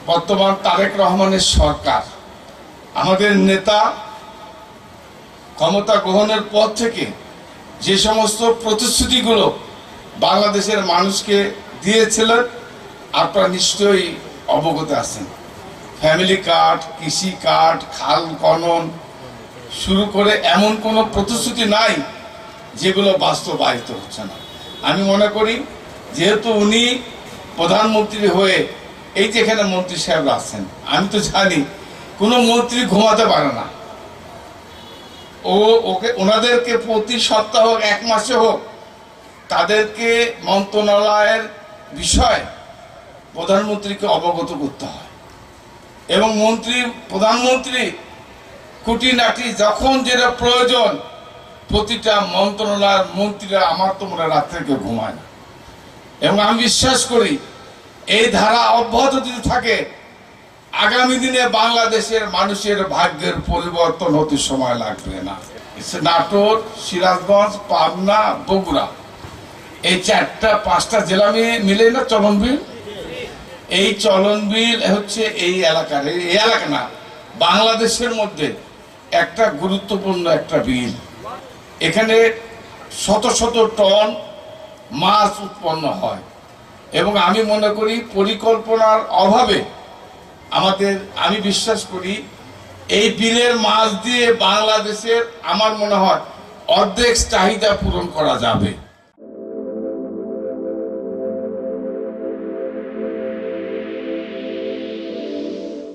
বর্তমান তারেক রহমানের সরকার আমাদের নেতা ক্ষমতা গ্রহণের পর থেকে যে সমস্ত প্রতিশ্রুতিগুলো বাংলাদেশের মানুষকে দিয়েছিলেন আপনারা নিশ্চয়ই অবগত আছেন। ফ্যামিলি কার্ড, কৃষি কার্ড, খাল খনন শুরু করে এমন কোনো প্রতিশ্রুতি নাই যেগুলো বাস্তবায়িত হচ্ছে না। আমি মনে করি যেহেতু উনি প্রধানমন্ত্রী হয়ে এই যে এখানে মন্ত্রী সাহেবরা আছেন, আমি তো জানি কোনো মন্ত্রী ঘুমাতে পারে না। ওনাদেরকে প্রতি সপ্তাহ হোক, এক মাসে হোক, তাদেরকে মন্ত্রণালয়ের বিষয় প্রধানমন্ত্রীকে অবগত করতে হয় এবং প্রধানমন্ত্রী খুঁটিনাটি যখন যেটা প্রয়োজন প্রতিটা মন্ত্রণালয়ের মন্ত্রীরা আমার তোমরা রাত থেকে ঘুমায় না। এবং আমি বিশ্বাস করি এই ধারা অব্যাহত যদি থাকে আগামী দিনে বাংলাদেশের মানুষের ভাগ্যের পরিবর্তন হতে সময় লাগবে না। নাটোর, সিরাজগঞ্জ, পাবনা, বগুড়া এই 4-5টা জেলা মিলে না চলন বিল। এই চলন বিল হচ্ছে এই এলাকার, এই এলাকা না বাংলাদেশের মধ্যে একটা গুরুত্বপূর্ণ একটা বিল। এখানে শত শত টন মাছ উৎপন্ন হয় এবং আমি মনে করি পরিকল্পনার অভাবে আমি বিশ্বাস করি এই বিলের মাছ দিয়ে বাংলাদেশের আমার মনে হয় অর্ধেক চাহিদা পূরণ করা যাবে।